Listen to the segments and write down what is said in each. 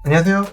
안녕하세요.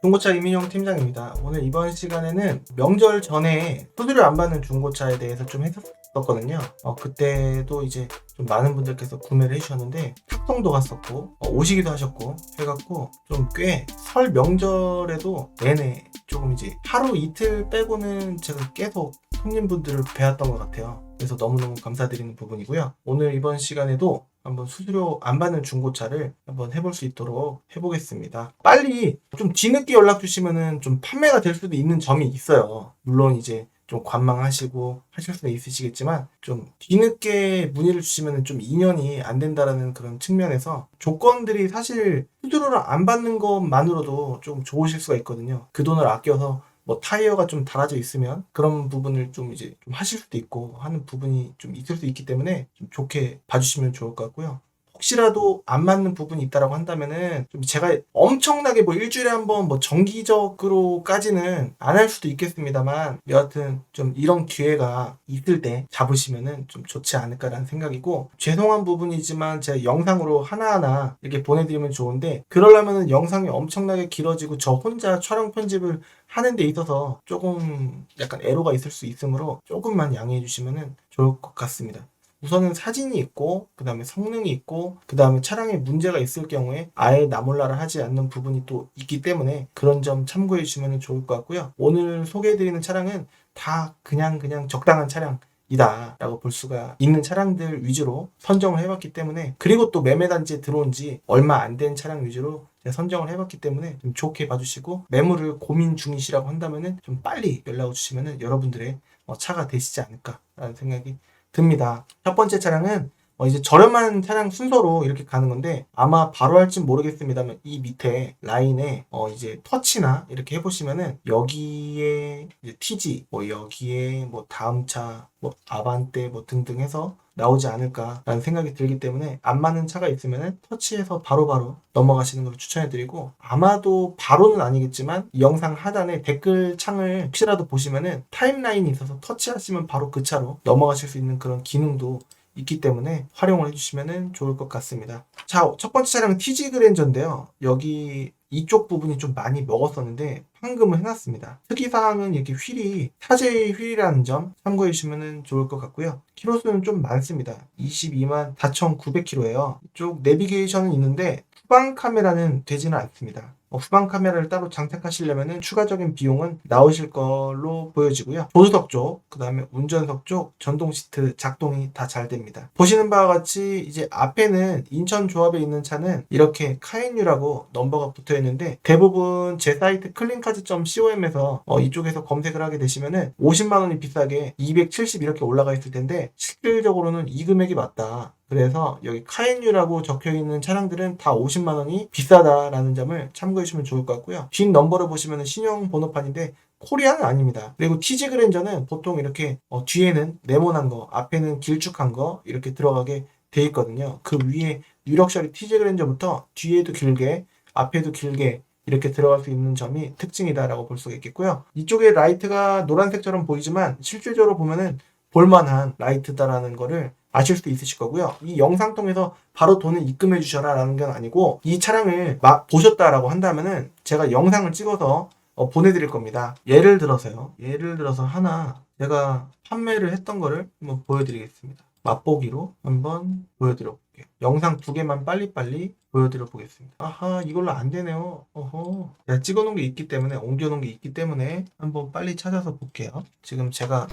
중고차 이민용 팀장입니다. 오늘 이번 시간에는 명절 전에 수수료 안 받는 중고차에 대해서 좀 했었거든요. 그때도 이제 좀 많은 분들께서 구매를 해주셨는데 탁송도 갔었고 오시기도 하셨고 해갖고 좀 꽤 설 명절에도 내내 조금 이제 하루 이틀 빼고는 제가 계속 손님분들을 뵈었던 것 같아요. 그래서 너무너무 감사드리는 부분이고요. 오늘 이번 시간에도 한번 수수료 안 받는 중고차를 한번 해볼 수 있도록 해보겠습니다. 빨리 좀 뒤늦게 연락 주시면은 좀 판매가 될 수도 있는 점이 있어요. 물론 이제 좀 관망하시고 하실 수는 있으시겠지만 좀 뒤늦게 문의를 주시면은 좀 인연이 안 된다라는 그런 측면에서 조건들이 사실 수수료를 안 받는 것만으로도 좀 좋으실 수가 있거든요. 그 돈을 아껴서 뭐 타이어가 좀 달아져 있으면 그런 부분을 좀 이제 좀 하실 수도 있고 하는 부분이 좀 있을 수 있기 때문에 좀 좋게 봐주시면 좋을 것 같고요. 혹시라도 안 맞는 부분이 있다라고 한다면은 좀 제가 엄청나게 뭐 일주일에 한번 뭐 정기적으로까지는 안 할 수도 있겠습니다만 여하튼 좀 이런 기회가 있을 때 잡으시면은 좀 좋지 않을까라는 생각이고, 죄송한 부분이지만 제가 영상으로 하나하나 이렇게 보내드리면 좋은데 그러려면은 영상이 엄청나게 길어지고 저 혼자 촬영 편집을 하는 데 있어서 조금 약간 애로가 있을 수 있으므로 조금만 양해해 주시면 좋을 것 같습니다. 우선은 사진이 있고 그 다음에 성능이 있고 그 다음에 차량에 문제가 있을 경우에 아예 나몰라라 하지 않는 부분이 또 있기 때문에 그런 점 참고해 주시면 좋을 것 같고요. 오늘 소개해드리는 차량은 다 그냥 적당한 차량 이다 라고 볼 수가 있는 차량들 위주로 선정을 해봤기 때문에, 그리고 또 매매단지에 들어온 지 얼마 안 된 차량 위주로 제가 선정을 해봤기 때문에 좀 좋게 봐주시고, 매물을 고민 중이시라고 한다면은 좀 빨리 연락을 주시면은 여러분들의 차가 되시지 않을까라는 생각이 듭니다. 첫 번째 차량은 이제 저렴한 차량 순서로 이렇게 가는 건데 아마 바로 할진 모르겠습니다만 이 밑에 라인에 이제 터치나 이렇게 해보시면은 여기에 이제 TG 뭐 여기에 뭐 다음 차 뭐 아반떼 뭐 등등 해서 나오지 않을까라는 생각이 들기 때문에 안 맞는 차가 있으면은 터치해서 바로바로 넘어가시는 걸 추천해드리고, 아마도 바로는 아니겠지만 이 영상 하단에 댓글 창을 혹시라도 보시면은 타임라인이 있어서 터치하시면 바로 그 차로 넘어가실 수 있는 그런 기능도 있기 때문에 활용을 해주시면 좋을 것 같습니다. 자, 첫 번째 차량은 TG 그랜저인데요. 여기 이쪽 부분이 좀 많이 먹었었는데 판금을 해놨습니다. 특이사항은 이렇게 휠이 타제의 휠이라는 점 참고해 주시면 좋을 것 같고요. 키로수는 좀 많습니다. 22만 4,900km예요. 이쪽 내비게이션은 있는데 후방 카메라는 되지는 않습니다. 후방 카메라를 따로 장착하시려면 추가적인 비용은 나오실 걸로 보여지고요. 조수석 쪽, 그 다음에 운전석 쪽 전동 시트 작동이 다 잘 됩니다. 보시는 바와 같이 이제 앞에는 인천 조합에 있는 차는 이렇게 카엔유라고 넘버가 붙어 있는데 대부분 제 사이트 클린카즈.com에서 이쪽에서 검색을 하게 되시면은 50만 원이 비싸게 270 이렇게 올라가 있을 텐데 실질적으로는 이 금액이 맞다. 그래서 여기 카엔유라고 적혀있는 차량들은 다 50만 원이 비싸다라는 점을 참고해 주시면 좋을 것 같고요. 뒷 넘버를 보시면 신형 번호판인데 코리아는 아닙니다. 그리고 TG 그랜저는 보통 이렇게 뒤에는 네모난 거, 앞에는 길쭉한 거 이렇게 들어가게 돼 있거든요. 그 위에 유력셔리 TG 그랜저부터 뒤에도 길게 앞에도 길게 이렇게 들어갈 수 있는 점이 특징이다라고 볼 수가 있겠고요. 이쪽에 라이트가 노란색처럼 보이지만 실질적으로 보면은 볼만한 라이트다라는 거를 아실 수 있으실 거고요. 이 영상 통해서 바로 돈을 입금해 주셔라 라는 건 아니고 이 차량을 보셨다라고 한다면은 제가 영상을 찍어서 보내드릴 겁니다. 예를 들어서 하나 제가 판매를 했던 거를 한번 보여드리겠습니다. 맛보기로 한번 보여드려 볼게요. 영상 2개만 빨리빨리 보여드려 보겠습니다. 아하, 이걸로 안 되네요. 어허. 제가 찍어 놓은 게 있기 때문에, 옮겨 놓은 게 있기 때문에 한번 빨리 찾아서 볼게요. 지금 제가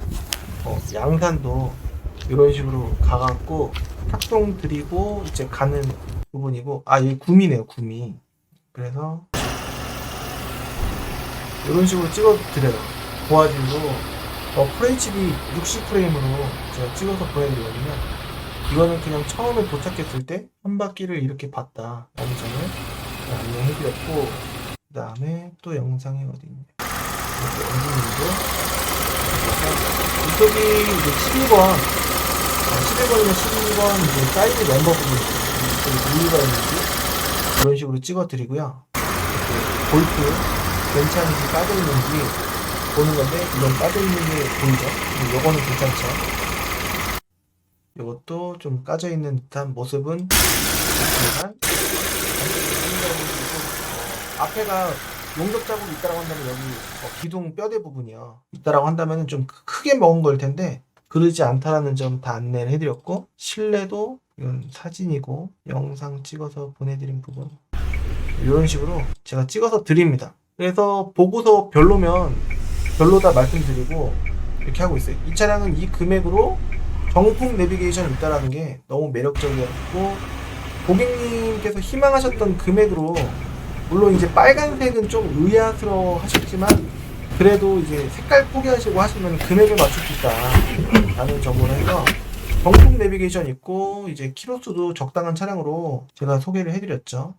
양산도 이런 식으로 가갖고 탁송 드리고 이제 가는 부분이고, 여기 구미네요, 구미. 그래서 이런 식으로 찍어 드려요. 고화질로 FHD 60프레임으로 제가 찍어서 보여드리거든요. 이거는 그냥 처음에 도착했을 때 한 바퀴를 이렇게 봤다 라는 점을 안내해드렸고, 그 다음에 또 영상이 어디 있냐, 이렇게 엔진도 이쪽이 이제 12번 11번이나 12번 이제 사이드 멤버 부분 이쪽에 누유가 있는지 이런 식으로 찍어 드리고요. 볼트 괜찮은지 빠져있는지 보는 건데, 이건 빠져있는 게 보이죠? 근데 요거는 괜찮죠? 요것도 좀 까져있는 듯한 모습은 있지만 앞에가 용접 자국이 있다라고 한다면 여기 기둥 뼈대 부분이요. 있다라고 한다면 좀 크게 먹은 걸 텐데 그러지 않다라는 점 다 안내를 해드렸고 실내도 이건 사진이고 영상 찍어서 보내드린 부분 이런 식으로 제가 찍어서 드립니다. 그래서 보고서 별로면 별로다 말씀드리고 이렇게 하고 있어요. 이 차량은 이 금액으로 정품 내비게이션이 있다라는 게 너무 매력적이었고 고객님께서 희망하셨던 금액으로 물론 이제 빨간색은 좀 의아스러워 하셨지만 그래도 이제 색깔 포기하시고 하시면 금액을 맞출 수 있다 라는 점으로 해서 정품 내비게이션 있고 이제 키로수도 적당한 차량으로 제가 소개를 해드렸죠.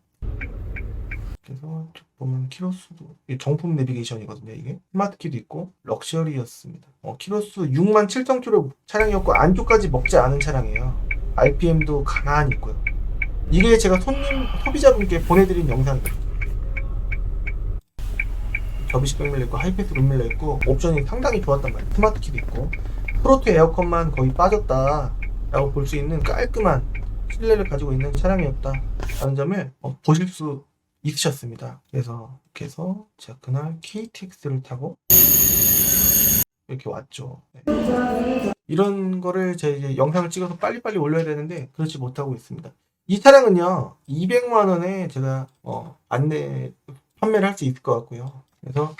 그래서 보면 키로수도 정품 내비게이션이거든요. 이게 스마트키도 있고 럭셔리였습니다. 키로수 67,000km 차량이었고 안쪽까지 먹지 않은 차량이에요. RPM도 가만히 있고요. 이게 제가 소비자분께 보내드린 영상이에요. 접이식 백밀러 있고 하이패스 룸밀러 있고 옵션이 상당히 좋았단 말이에요. 스마트키도 있고 프로토 에어컨만 거의 빠졌다 라고 볼 수 있는 깔끔한 실내를 가지고 있는 차량이었다 라는 점을 보실 수 있으셨습니다. 그래서 이렇게 해서 제가 그날 KTX를 타고 이렇게 왔죠. 네. 이런 거를 제가 이제 영상을 찍어서 빨리빨리 올려야 되는데 그렇지 못하고 있습니다. 이 차량은요 200만원에 제가 판매를 할 수 있을 것 같고요. 그래서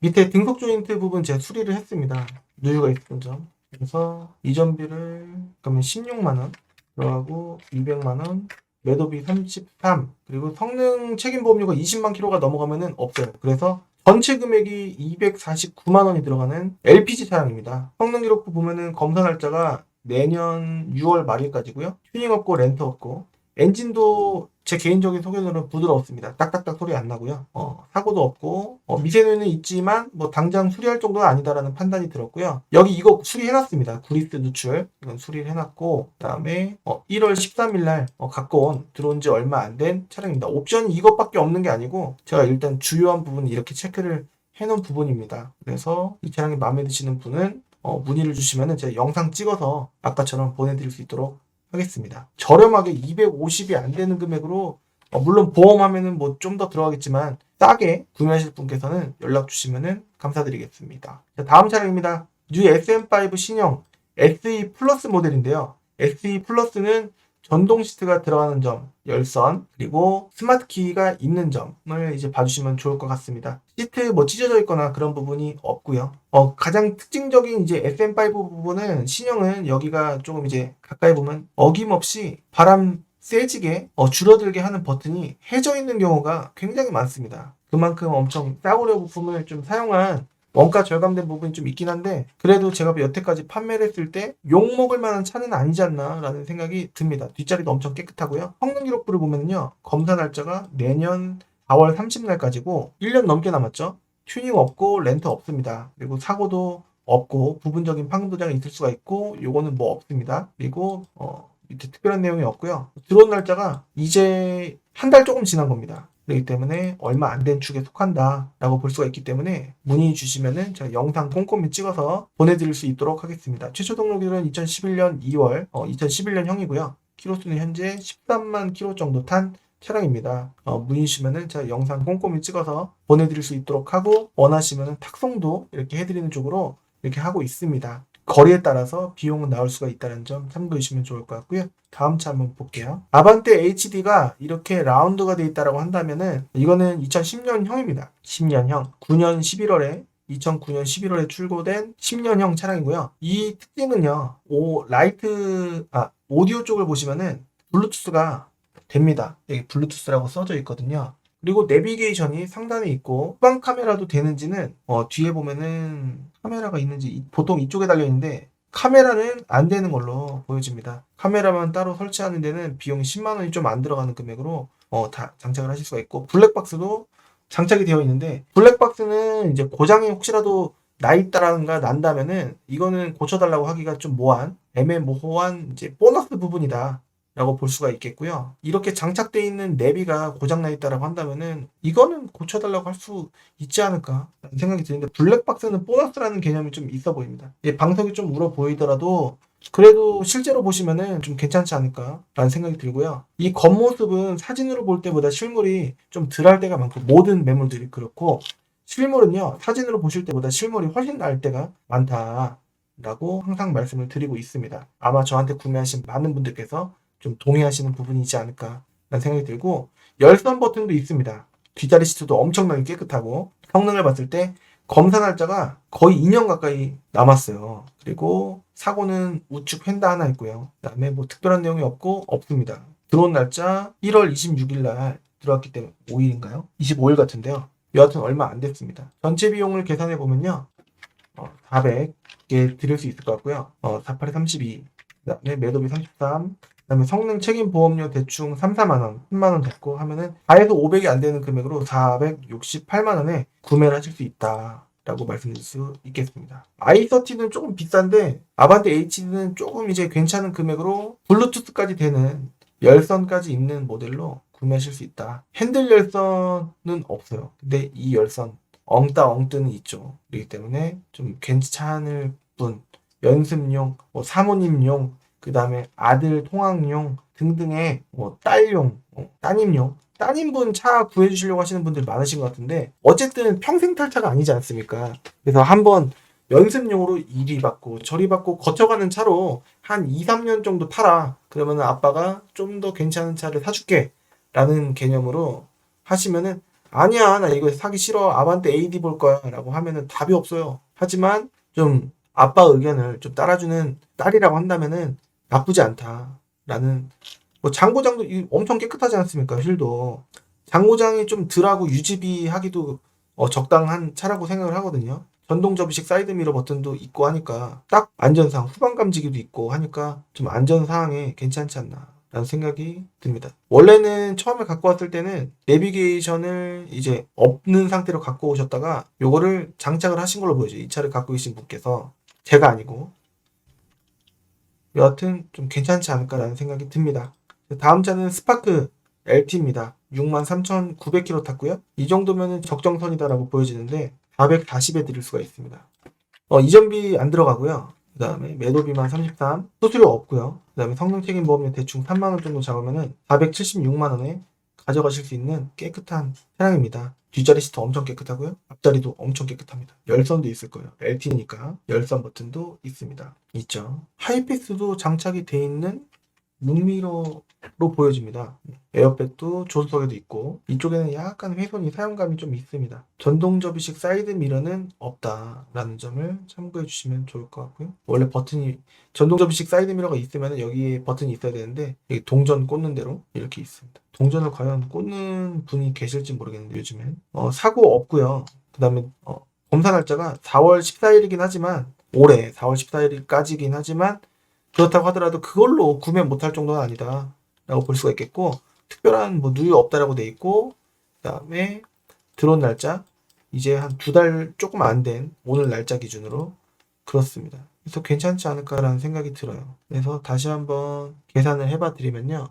밑에 등속 조인트 부분 제가 수리를 했습니다. 누유가 있던 점. 그래서 이전비를 그러면 16만원 들어가고 200만원 매도비 33 그리고 성능 책임 보험료가 20만 킬로가 넘어가면은 없어요. 그래서 전체 금액이 249만원이 들어가는 LPG 차량입니다. 성능 기록부 보면은 검사 날짜가 내년 6월 말일까지고요. 튜닝 없고 렌트 없고 엔진도 제 개인적인 소견으로는 부드러웠습니다. 딱딱딱 소리 안 나고요. 사고도 없고 미세누는 있지만 뭐 당장 수리할 정도는 아니다라는 판단이 들었고요. 여기 이거 수리해놨습니다. 구리스 누출 이건 수리를 해놨고 그다음에 1월 13일 날 갖고 온 들어온 지 얼마 안 된 차량입니다. 옵션이 이것밖에 없는 게 아니고 제가 일단 주요한 부분 이렇게 체크를 해놓은 부분입니다. 그래서 이 차량이 마음에 드시는 분은 문의를 주시면은 제가 영상 찍어서 아까처럼 보내드릴 수 있도록 하겠습니다. 저렴하게 250이 안 되는 금액으로 물론 보험하면은 뭐 좀 더 들어가겠지만 싸게 구매하실 분께서는 연락 주시면은 감사드리겠습니다. 자, 다음 차량입니다. 뉴 SM5 신형 SE 플러스 모델인데요. SE 플러스는 전동 시트가 들어가는 점, 열선, 그리고 스마트 키가 있는 점을 이제 봐주시면 좋을 것 같습니다. 시트 뭐 찢어져 있거나 그런 부분이 없고요. 가장 특징적인 이제 SM5 부분은 신형은 여기가 조금 이제 가까이 보면 어김없이 바람 세지게 줄어들게 하는 버튼이 해져 있는 경우가 굉장히 많습니다. 그만큼 엄청 싸구려 부품을 좀 사용한 원가 절감된 부분이 좀 있긴 한데 그래도 제가 여태까지 판매를 했을 때 욕먹을 만한 차는 아니지 않나 라는 생각이 듭니다. 뒷자리도 엄청 깨끗하고요. 성능 기록부를 보면요 검사 날짜가 내년 4월 30날까지고 1년 넘게 남았죠. 튜닝 없고 렌트 없습니다. 그리고 사고도 없고 부분적인 파손 도장이 있을 수가 있고 요거는 뭐 없습니다. 그리고 밑에 특별한 내용이 없고요. 들어온 날짜가 이제 한 달 조금 지난 겁니다. 그렇기 때문에 얼마 안 된 축에 속한다 라고 볼 수가 있기 때문에 문의 주시면은 제가 영상 꼼꼼히 찍어서 보내드릴 수 있도록 하겠습니다. 최초 등록일은 2011년 2월 2011년형이고요. 키로수는 현재 13만 킬로 정도 탄 차량입니다. 문의 주시면은 제가 영상 꼼꼼히 찍어서 보내드릴 수 있도록 하고 원하시면은 탁송도 이렇게 해드리는 쪽으로 이렇게 하고 있습니다. 거리에 따라서 비용은 나올 수가 있다는 점 참고해 주시면 좋을 것 같고요. 다음 차 한번 볼게요. 아반떼 HD가 이렇게 라운드가 되어 있다고 한다면은 이거는 2010년형입니다. 10년형. 2009년 11월에 출고된 10년형 차량이고요. 이 특징은요. 오디오 쪽을 보시면은 블루투스가 됩니다. 여기 블루투스라고 써져 있거든요. 그리고 내비게이션이 상단에 있고 후방 카메라도 되는지는 뒤에 보면은 카메라가 있는지 보통 이쪽에 달려 있는데 카메라는 안 되는 걸로 보여집니다. 카메라만 따로 설치하는 데는 비용이 10만원이 좀 안 들어가는 금액으로 다 장착을 하실 수가 있고 블랙박스도 장착이 되어 있는데 블랙박스는 이제 고장이 혹시라도 나 있다라는가 난다면은 이거는 고쳐달라고 하기가 좀 애매모호한 이제 보너스 부분이다 라고 볼 수가 있겠고요. 이렇게 장착되어 있는 내비가 고장나 있다라고 한다면은 이거는 고쳐달라고 할 수 있지 않을까 라는 생각이 드는데, 블랙박스는 보너스라는 개념이 좀 있어 보입니다. 방석이 좀 울어 보이더라도 그래도 실제로 보시면은 좀 괜찮지 않을까 라는 생각이 들고요. 이 겉모습은 사진으로 볼 때보다 실물이 좀 덜할 때가 많고, 모든 매물들이 그렇고, 실물은요 사진으로 보실 때보다 실물이 훨씬 나을 때가 많다 라고 항상 말씀을 드리고 있습니다. 아마 저한테 구매하신 많은 분들께서 좀 동의하시는 부분이지 않을까 라는 생각이 들고, 열선 버튼도 있습니다. 뒷자리 시트도 엄청나게 깨끗하고, 성능을 봤을 때 검사 날짜가 거의 2년 가까이 남았어요. 그리고 사고는 우측 휀다 하나 있고요. 그 다음에 뭐 특별한 내용이 없습니다. 들어온 날짜 1월 26일 날 들어왔기 때문에 5일인가요? 25일 같은데요. 여하튼 얼마 안 됐습니다. 전체 비용을 계산해 보면요, 400개 드릴 수 있을 것 같고요. 48에 32, 그 다음에 매도비 33, 그 다음에 성능 책임 보험료 대충 3, 4만원, 3만원 잡고 하면은 다 해서 500이 안 되는 금액으로 468만원에 구매를 하실 수 있다 라고 말씀드릴 수 있겠습니다. i30는 조금 비싼데, 아반떼 HD는 조금 이제 괜찮은 금액으로 블루투스까지 되는 열선까지 있는 모델로 구매하실 수 있다. 핸들 열선은 없어요. 근데 이 열선 엉따 엉뜨는 있죠. 그렇기 때문에 좀 괜찮을 분, 연습용, 뭐 사모님용, 그 다음에 아들 통학용 등등의 뭐 딸용, 따님용, 따님분 차 구해주시려고 하시는 분들 많으신 것 같은데, 어쨌든 평생 탈 차가 아니지 않습니까? 그래서 한번 연습용으로 이리 받고 저리 받고 거쳐가는 차로 한 2, 3년 정도 타라. 그러면 아빠가 좀 더 괜찮은 차를 사줄게 라는 개념으로 하시면은, 아니야 나 이거 사기 싫어 아반떼 AD 볼 거야 라고 하면은 답이 없어요. 하지만 좀 아빠 의견을 좀 따라주는 딸이라고 한다면은 나쁘지 않다 라는, 뭐 장고장도 엄청 깨끗하지 않습니까? 휠도 장고장이 좀 덜하고 유지비 하기도 적당한 차라고 생각을 하거든요. 전동 접이식 사이드미러 버튼도 있고 하니까 딱 안전상 후방 감지기도 있고 하니까 좀 안전사항에 괜찮지 않나 라는 생각이 듭니다. 원래는 처음에 갖고 왔을 때는 내비게이션을 이제 없는 상태로 갖고 오셨다가 요거를 장착을 하신 걸로 보여져요. 이 차를 갖고 계신 분께서, 제가 아니고. 여하튼 좀 괜찮지 않을까라는 생각이 듭니다. 다음 차는 스파크 LT입니다. 63,900km 탔고요. 이 정도면 적정선이다라고 보여지는데 440에 드릴 수가 있습니다. 이전비 안 들어가고요. 그 다음에 매도비만 33, 수수료 없고요. 그 다음에 성능 책임 보험료 대충 3만원 정도 잡으면은 476만원에 가져가실 수 있는 깨끗한 차량입니다. 뒷자리 시트 엄청 깨끗하고요. 앞자리도 엄청 깨끗합니다. 열선도 있을 거예요. LT니까 열선 버튼도 있습니다. 있죠. 하이패스도 장착이 돼 있는 룩미러로 보여집니다. 에어백도 조수석에도 있고, 이쪽에는 약간 훼손이 사용감이 좀 있습니다. 전동 접이식 사이드 미러는 없다라는 점을 참고해 주시면 좋을 것 같고요. 원래 버튼이 전동 접이식 사이드 미러가 있으면 여기에 버튼이 있어야 되는데, 여기 동전 꽂는 대로 이렇게 있습니다. 동전을 과연 꽂는 분이 계실지 모르겠는데 요즘엔 사고 없고요. 그 다음에 검사 날짜가 4월 14일이긴 하지만, 올해 4월 14일까지긴 하지만, 그렇다고 하더라도 그걸로 구매 못할 정도는 아니다 라고 볼 수가 있겠고, 특별한 뭐 누유 없다라고 돼 있고, 그 다음에 들어온 날짜 이제 한 2달 조금 안 된 오늘 날짜 기준으로 그렇습니다. 그래서 괜찮지 않을까라는 생각이 들어요. 그래서 다시 한번 계산을 해봐 드리면요,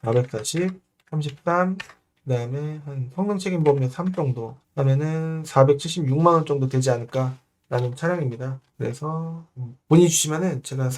440, 33, 그 다음에 한 성능 책임 보험료 3 정도 하면은 476만원 정도 되지 않을까 라는 차량입니다. 그래서 문의 주시면은 제가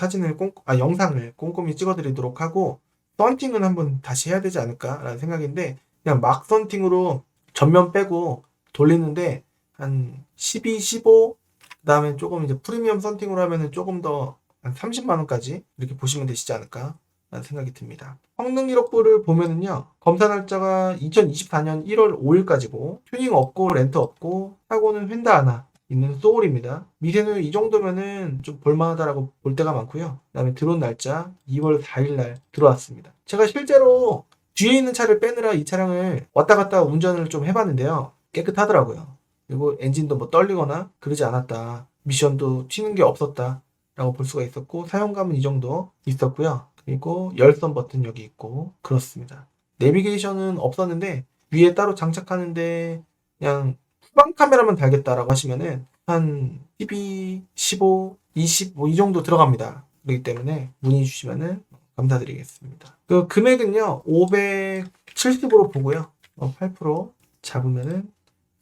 영상을 꼼꼼히 찍어드리도록 하고, 썬팅은 한번 다시 해야 되지 않을까 라는 생각인데, 그냥 막 썬팅으로 전면 빼고 돌리는데 한 12, 15, 그 다음에 조금 이제 프리미엄 썬팅으로 하면은 조금 더 한 30만원까지 이렇게 보시면 되시지 않을까 라는 생각이 듭니다. 성능 기록부를 보면은요, 검사 날짜가 2024년 1월 5일까지고, 튜닝 없고 렌트 없고 사고는 휀다 하나 있는 소울입니다. 미세누 이 정도면은 좀 볼만하다라고 볼 때가 많고요. 그 다음에 들어온 날짜 2월 4일 날 들어왔습니다. 제가 실제로 뒤에 있는 차를 빼느라 이 차량을 왔다 갔다 운전을 좀 해봤는데요, 깨끗하더라고요. 그리고 엔진도 뭐 떨리거나 그러지 않았다, 미션도 튀는 게 없었다 라고 볼 수가 있었고, 사용감은 이 정도 있었고요. 그리고 열선 버튼 여기 있고 그렇습니다. 내비게이션은 없었는데 위에 따로 장착하는데 그냥 후방 카메라만 달겠다라고 하시면은 한 12, 15, 20 뭐 이 정도 들어갑니다. 그렇기 때문에 문의 주시면은 감사드리겠습니다. 그 금액은요 570으로 보고요. 8% 잡으면은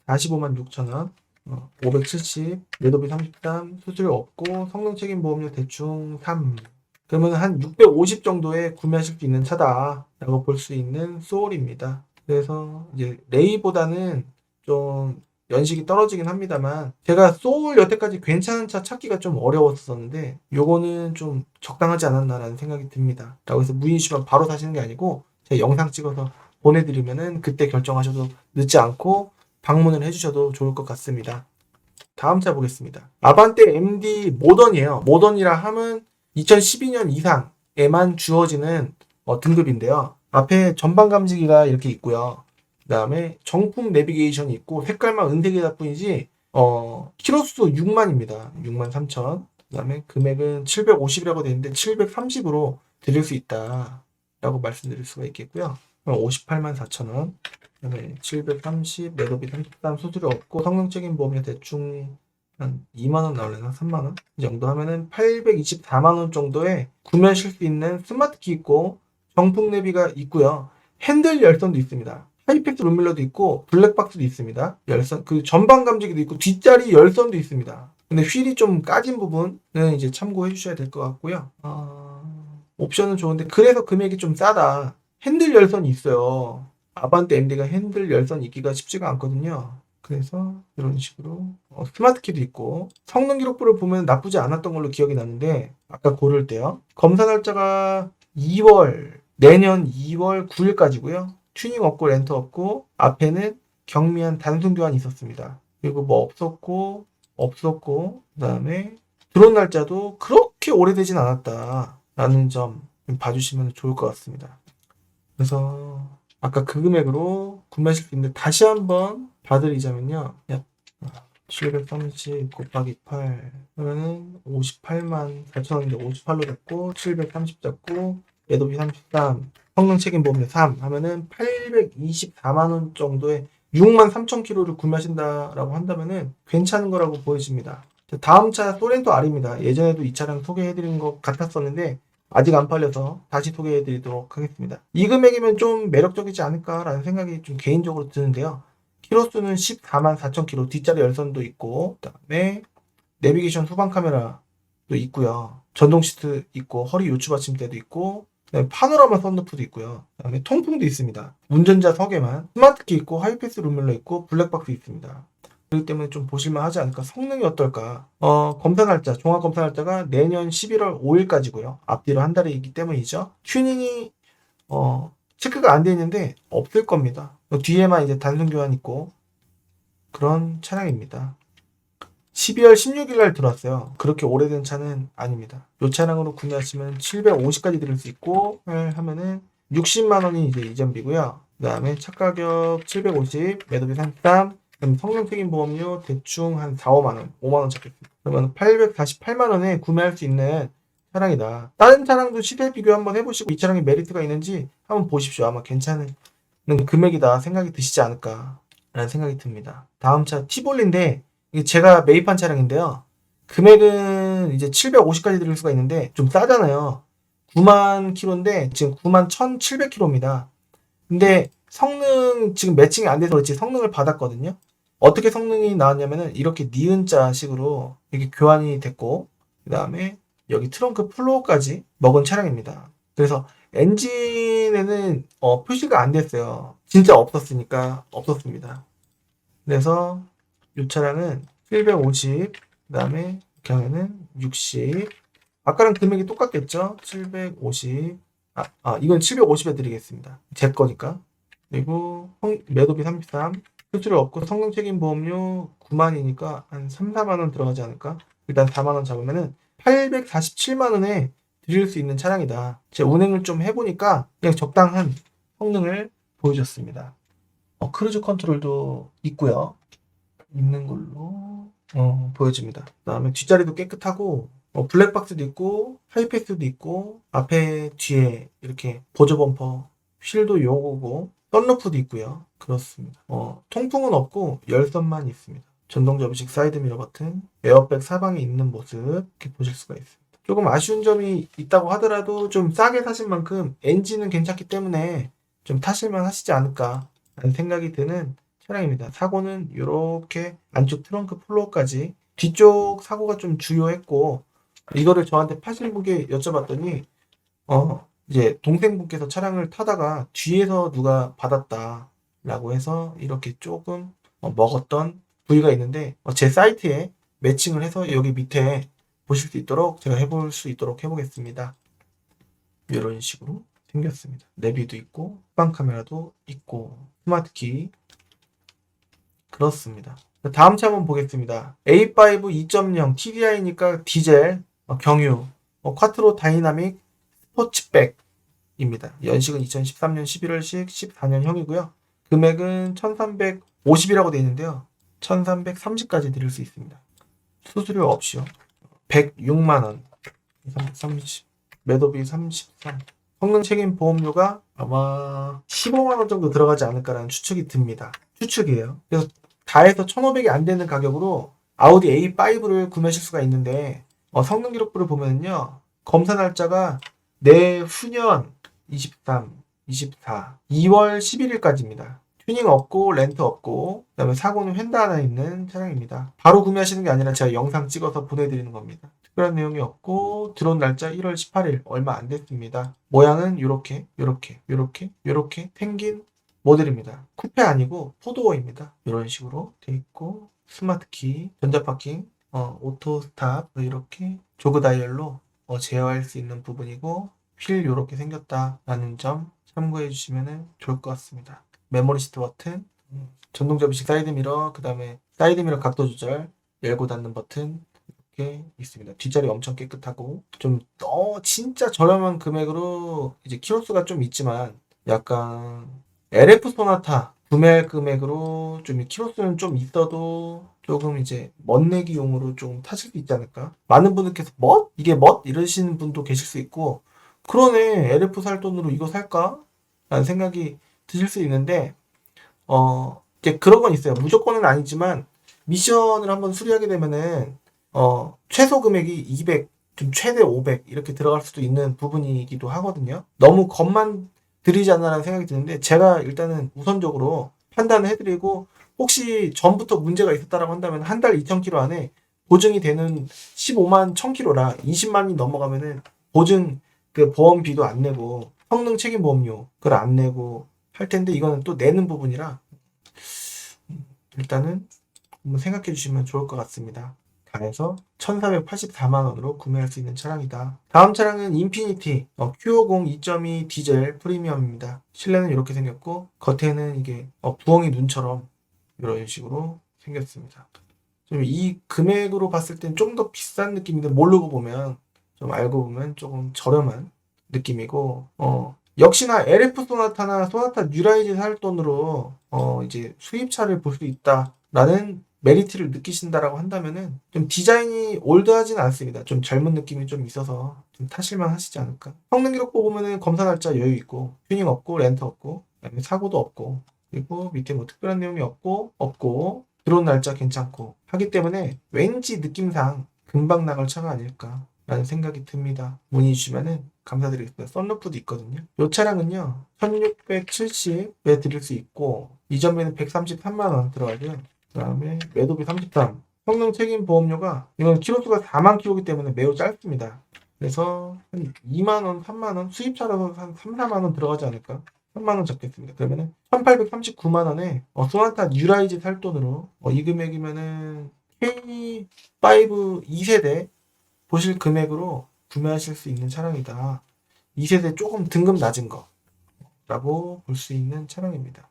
45만 6천원, 570, 매도비 33, 수수료 없고 성능 책임 보험료 대충 3. 그러면 한 650 정도에 구매하실 수 있는 차다라고 볼 수 있는 소울입니다. 그래서 이제 레이보다는 좀 연식이 떨어지긴 합니다만, 제가 소울 여태까지 괜찮은 차 찾기가 좀 어려웠었는데 요거는 좀 적당하지 않았나라는 생각이 듭니다. 라고 해서 무인이슈만 바로 사시는 게 아니고 제가 영상 찍어서 보내드리면은 그때 결정하셔도 늦지 않고 방문을 해주셔도 좋을 것 같습니다. 다음 차 보겠습니다. 아반떼 MD 모던이에요. 모던이라 함은 2012년 이상에만 주어지는 등급인데요. 앞에 전방 감지기가 이렇게 있고요. 그 다음에 정품 내비게이션이 있고 색깔만 은색이다 뿐이지 키로수 6만입니다. 6만 3천. 그 다음에 금액은 750이라고 되어 있는데 730으로 드릴 수 있다 라고 말씀드릴 수가 있겠고요. 58만 4천원. 그다음에 730, 매도비 33, 수수료 없고 성능적인 보험료 대충 한 2만원 나오려나? 3만원? 이 정도 하면은 824만원 정도에 구매하실 수 있는 스마트키 있고 정품 내비가 있고요. 핸들 열선도 있습니다. 하이패스 룸밀러도 있고 블랙박스도 있습니다. 열선, 그 전방 감지기도 있고 뒷자리 열선도 있습니다. 근데 휠이 좀 까진 부분은 이제 참고해 주셔야 될 것 같고요. 옵션은 좋은데 그래서 금액이 좀 싸다. 핸들 열선이 있어요. 아반떼 MD가 핸들 열선 있기가 쉽지가 않거든요. 그래서 이런 식으로 스마트키도 있고 성능 기록부를 보면 나쁘지 않았던 걸로 기억이 나는데 아까 고를 때요. 검사 날짜가 내년 2월 9일까지고요. 튜닝 없고 렌터 없고 앞에는 경미한 단순 교환이 있었습니다. 그리고 뭐 없었고 그다음에 들어온 날짜도 그렇게 오래되진 않았다라는 점 봐주시면 좋을 것 같습니다. 그래서 아까 그 금액으로 구매하실 수 있는데 다시 한번 봐드리자면요. 730 곱하기 8 하면은 58만 4천원인데 58로 잡고 730 잡고 매도비 33 성능 책임 보험료 3 하면은 824만원 정도의 6만 3천 킬로를 구매하신다라고 한다면은 괜찮은 거라고 보여집니다. 다음 차 소렌토 R입니다. 예전에도 이 차량 소개해드린 것 같았었는데 아직 안 팔려서 다시 소개해드리도록 하겠습니다. 이 금액이면 좀 매력적이지 않을까라는 생각이 좀 개인적으로 드는데요. 키로수는 14만 4천 킬로, 뒷자리 열선도 있고, 그 다음에 내비게이션 후방 카메라도 있고요. 전동 시트 있고, 허리 요추 받침대도 있고, 그다음에 파노라마 썬루프도 있고요. 그다음에 통풍도 있습니다. 운전자 석에만 스마트키 있고, 하이패스 룸밀러 있고, 블랙박스 있습니다. 그렇기 때문에 좀 보실만 하지 않을까. 성능이 어떨까. 검사 날짜, 종합 검사 날짜가 내년 11월 5일까지고요. 앞뒤로 한 달이기 때문이죠. 튜닝이 체크가 안 돼 있는데 없을 겁니다. 뒤에만 이제 단순 교환 있고 그런 차량입니다. 12월 16일 날 들어왔어요. 그렇게 오래된 차는 아닙니다. 이 차량으로 구매하시면 750까지 드릴 수 있고 하면은 60만 원이 이제 이전비고요. 그 다음에 차 가격 750, 매도비 33, 그럼 성능 책임 보험료 대충 한 4, 5만 원, 5만 원 잡겠습니다. 그러면 848만 원에 구매할 수 있는 차량이다. 다른 차량도 시세 비교 한번 해보시고 이 차량이 메리트가 있는지 한번 보십시오. 아마 괜찮은 금액이다 생각이 드시지 않을까 라는 생각이 듭니다. 다음 차 티볼리인데 이게 제가 매입한 차량인데요. 금액은 이제 750까지 드릴 수가 있는데 좀 싸잖아요. 9만 킬로인데 지금 9만 1,700킬로입니다. 근데 성능 지금 매칭이 안 돼서 그렇지 성능을 받았거든요. 어떻게 성능이 나왔냐면은 이렇게 니은자 식으로 이렇게 교환이 됐고 그 다음에 여기 트렁크 플로어까지 먹은 차량입니다. 그래서 엔진에는 표시가 안 됐어요. 진짜 없었으니까 없었습니다. 그래서 이 차량은 750, 그 다음에 이렇게 하면은 60. 아까랑 금액이 똑같겠죠? 750. 이건 750에 드리겠습니다. 제 거니까. 그리고 매도비 33. 수수료 없고 성능 책임 보험료 9만이니까 한 3, 4만원 들어가지 않을까? 일단 4만원 잡으면은 847만원에 드릴 수 있는 차량이다. 제가 운행을 좀 해보니까 그냥 적당한 성능을 보여줬습니다. 크루즈 컨트롤도 있고요. 있는 걸로 보여집니다. 그 다음에 뒷자리도 깨끗하고 블랙박스도 있고 하이패스도 있고 앞에 뒤에 이렇게 보조 범퍼 휠도 요거고 썬루프도 있고요. 그렇습니다. 통풍은 없고 열선만 있습니다. 전동 접이식 사이드미러 버튼 에어백 사방에 있는 모습 이렇게 보실 수가 있습니다. 조금 아쉬운 점이 있다고 하더라도 좀 싸게 사신 만큼 엔진은 괜찮기 때문에 좀 타실만 하시지 않을까 라는 생각이 드는 차량입니다. 사고는 이렇게 안쪽 트렁크 플로어까지 뒤쪽 사고가 좀 주요했고, 이거를 저한테 파시는 분께 여쭤봤더니 이제 동생분께서 차량을 타다가 뒤에서 누가 받았다라고 해서 이렇게 조금 먹었던 부위가 있는데, 제 사이트에 매칭을 해서 여기 밑에 보실 수 있도록 제가 해볼 수 있도록 해보겠습니다. 이런 식으로 생겼습니다. 내비도 있고 후방 카메라도 있고 스마트키. 그렇습니다. 다음 차 한번 보겠습니다. A5 2.0 TDI니까 디젤 경유 쿼트로 다이나믹 스포츠백입니다. 연식은 2013년 11월식 14년형이고요. 금액은 1350이라고 되어 있는데요. 1330까지 드릴 수 있습니다. 수수료 없이요. 106만원. 330. 매도비 33. 성능 책임 보험료가 아마 15만원 정도 들어가지 않을까라는 추측이 듭니다. 추측이에요. 그래서 다 해서 1,500이 안 되는 가격으로 아우디 A5를 구매하실 수가 있는데, 성능 기록부를 보면요. 검사 날짜가 내후년 23, 24, 2월 11일까지입니다. 튜닝 없고 렌트 없고 그다음에 사고는 휀다 하나 있는 차량입니다. 바로 구매하시는 게 아니라 제가 영상 찍어서 보내드리는 겁니다. 특별한 내용이 없고 들어온 날짜 1월 18일 얼마 안 됐습니다. 모양은 요렇게 생긴 모델입니다. 쿠페 아니고 포도어입니다. 이런 식으로 돼 있고 스마트키, 전자파킹, 오토 스탑 이렇게 조그 다이얼로 제어할 수 있는 부분이고, 휠 이렇게 생겼다라는 점 참고해 주시면 좋을 것 같습니다. 메모리 시트 버튼, 전동 접이식 사이드 미러, 그 다음에 사이드 미러 각도 조절, 열고 닫는 버튼 이렇게 있습니다. 뒷자리 엄청 깨끗하고 좀 진짜 저렴한 금액으로 이제 키로수가 좀 있지만 약간 LF 소나타 구매할 금액으로 좀 키로수는 좀 있어도 조금 이제 멋내기용으로 좀 타실 수 있지 않을까? 많은 분들께서 이게 이러시는 분도 계실 수 있고, 그러네 LF 살 돈으로 이거 살까? 라는 생각이 드실 수 있는데, 이제 그런 건 있어요. 무조건은 아니지만 미션을 한번 수리하게 되면은 최소 금액이 200, 좀 최대 500 이렇게 들어갈 수도 있는 부분이기도 하거든요. 너무 겁만 들이지 않나라는 생각이 드는데, 제가 일단은 우선적으로 판단을 해드리고, 혹시 전부터 문제가 있었다라고 한다면 한 달 2,000km 안에 보증이 되는 15만 1,000km라 20만이 넘어가면은 보증 그 보험비도 안 내고 성능 책임 보험료 그걸 안 내고 할 텐데, 이거는 또 내는 부분이라 일단은 한번 생각해 주시면 좋을 것 같습니다. 다 해서 1,484만원으로 구매할 수 있는 차량이다. 다음 차량은 인피니티 Q50 2.2 디젤 프리미엄입니다. 실내는 이렇게 생겼고 겉에는 이게 부엉이 눈처럼 이런 식으로 생겼습니다. 좀 이 금액으로 봤을 땐 좀 더 비싼 느낌인데, 모르고 보면 좀 알고 보면 조금 저렴한 느낌이고, 역시나 LF 소나타나 소나타 뉴라이즈 살 돈으로 이제 수입차를 볼 수 있다라는 메리트를 느끼신다라고 한다면은 좀 디자인이 올드하진 않습니다. 좀 젊은 느낌이 좀 있어서 좀 타실만 하시지 않을까. 성능 기록부 보면은 검사 날짜 여유 있고 튜닝 없고 렌트 없고 그다음에 사고도 없고, 그리고 밑에 뭐 특별한 내용이 없고 들어온 날짜 괜찮고 하기 때문에 왠지 느낌상 금방 나갈 차가 아닐까 라는 생각이 듭니다. 문의 주시면은 감사드리겠습니다. 썬루프도 있거든요. 이 차량은요 1670에 드릴 수 있고, 이전에는 133만원 들어가고요. 그 다음에 매도비 33. 성능 책임 보험료가, 이건 키로수가 4만 킬로이기 때문에 매우 짧습니다. 그래서 한 2만원, 3만원, 수입차라서 한 3, 4만원 들어가지 않을까? 3만원 잡겠습니다. 그러면은 1839만원에 소나타 뉴라이즈 살 돈으로 이 금액이면은 K5 2세대 보실 금액으로 구매하실 수 있는 차량이다. 2세대 조금 등급 낮은 거라고 볼 수 있는 차량입니다.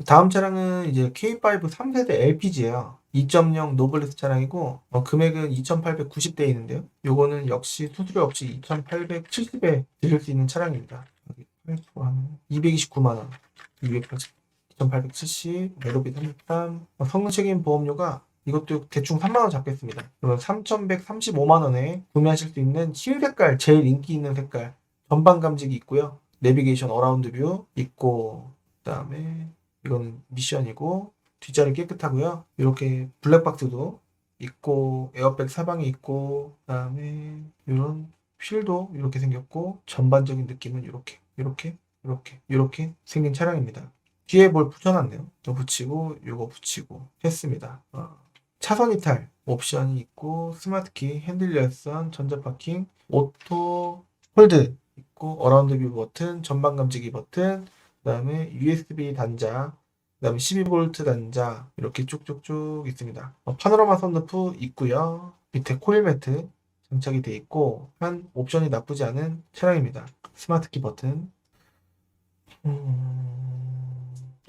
다음 차량은 이제 K5 3세대 LPG예요. 2.0 노블레스 차량이고 금액은 2,890대 있는데요. 요거는 역시 수수료 없이 2,870에 드릴 수 있는 차량입니다. 229만원, 280, 2,870, 매도비 33, 성능 책임 보험료가 이것도 대충 3만원 잡겠습니다. 그러면 3,135만원에 구매하실 수 있는 흰 색깔, 제일 인기 있는 색깔, 전방 감지기 있고요. 내비게이션 어라운드 뷰 있고, 그 다음에 이건 미션이고, 뒷자리 깨끗하고요. 이렇게 블랙박스도 있고 에어백 사방이 있고 그다음에 이런 휠도 이렇게 생겼고 전반적인 느낌은 이렇게 생긴 차량입니다. 뒤에 뭘 붙여놨네요. 이거 붙이고 이거 붙이고 했습니다. 차선 이탈 옵션이 있고 스마트키, 핸들 열선, 전자파킹, 오토 홀드 있고 어라운드 뷰 버튼, 전방 감지기 버튼, 그다음에 USB 단자, 그다음에 12V 단자 이렇게 쭉쭉쭉 있습니다. 파노라마 선루프 있고요. 밑에 코일 매트 장착이 되어 있고 한 옵션이 나쁘지 않은 차량입니다. 스마트키 버튼,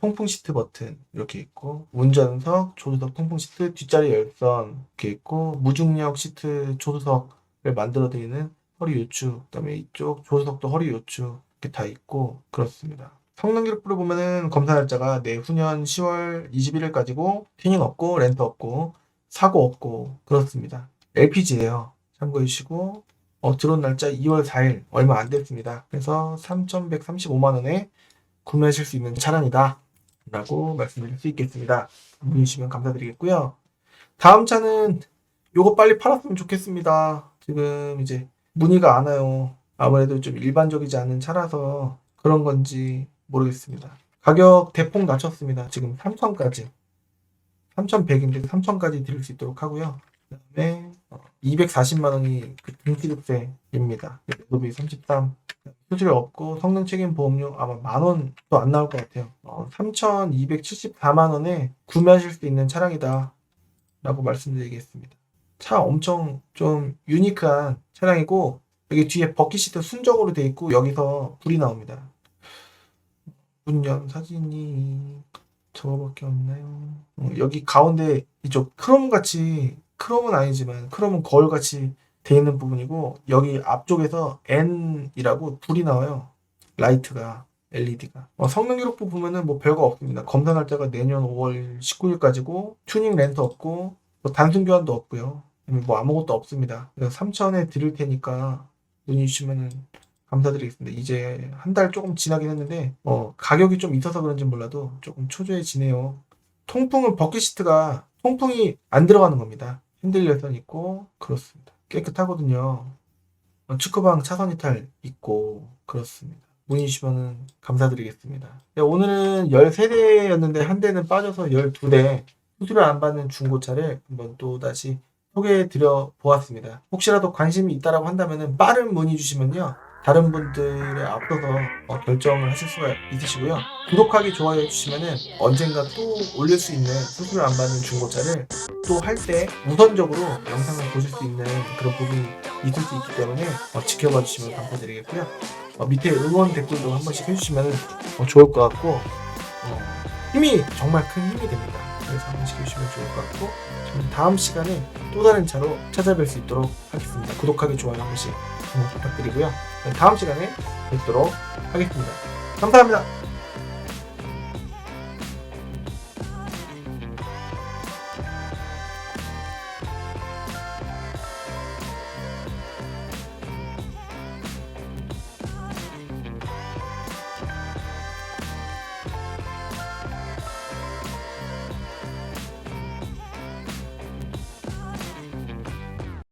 통풍 시트 버튼 이렇게 있고 운전석, 조수석 통풍 시트, 뒷자리 열선 이렇게 있고 무중력 시트 조수석을 만들어 드리는 허리 요추, 그다음에 이쪽 조수석도 허리 요추 이렇게 다 있고 그렇습니다. 성능 기록부를 보면은 검사 날짜가 내후년 10월 21일까지고 튜닝 없고 렌트 없고 사고 없고 그렇습니다. LPG예요. 참고해 주시고 들어온 날짜 2월 4일 얼마 안 됐습니다. 그래서 3,135만원에 구매하실 수 있는 차량이다 라고 말씀드릴 수 있겠습니다. 문의 주시면 감사드리겠고요. 다음 차는 요거 빨리 팔았으면 좋겠습니다. 지금 이제 문의가 안 와요. 아무래도 좀 일반적이지 않은 차라서 그런 건지 모르겠습니다. 가격 대폭 낮췄습니다. 지금 3,000까지 3,100인데 3,000까지 드릴 수 있도록 하고요. 그 다음에 240만원이 그 등기급세입니다. 노비 33 수수료 없고 성능 책임 보험료 아마 만원도 안 나올 것 같아요. 3,274만원에 구매하실 수 있는 차량이다 라고 말씀드리겠습니다. 차 엄청 좀 유니크한 차량이고 여기 뒤에 버킷 시트 순정으로 되어 있고 여기서 불이 나옵니다. 문연 사진이 저거밖에 없나요? 여기 가운데 이쪽 크롬같이 크롬은 아니지만 크롬은 거울같이 되어 있는 부분이고 여기 앞쪽에서 N이라고 불이 나와요. 라이트가 LED가 성능 기록부 보면은 뭐 별거 없습니다. 검사 날짜가 내년 5월 19일까지고 튜닝 렌트 없고 뭐 단순 교환도 없고요. 뭐 아무것도 없습니다. 그래서 3,000원에 드릴 테니까 문의 주시면은 감사드리겠습니다. 이제 한 달 조금 지나긴 했는데 가격이 좀 있어서 그런지 몰라도 조금 초조해지네요. 통풍은 버킷 시트가 통풍이 안 들어가는 겁니다. 핸들 열선 있고 그렇습니다. 깨끗하거든요. 축구방 차선 이탈 있고 그렇습니다. 문의 주시면 감사드리겠습니다. 네, 오늘은 13대였는데 한 대는 빠져서 12대 수수료 안 받는 중고차를 한번 또 다시 소개해 드려 보았습니다. 혹시라도 관심이 있다라고 한다면 빠른 문의 주시면요. 다른 분들에 앞서서 결정을 하실 수가 있으시고요. 구독하기, 좋아요 해주시면은 언젠가 또 올릴 수 있는 수수료 안 받는 중고차를 또 할 때 우선적으로 영상을 보실 수 있는 그런 부분이 있을 수 있기 때문에 지켜봐 주시면 감사드리겠고요. 밑에 응원 댓글도 한 번씩 해주시면 좋을 것 같고 힘이 정말 큰 힘이 됩니다. 그래서 한 번씩 해주시면 좋을 것 같고 저는 다음 시간에 또 다른 차로 찾아뵐 수 있도록 하겠습니다. 구독하기, 좋아요 한 번씩 부탁드리고요. 다음 시간에 뵙도록 하겠습니다. 감사합니다.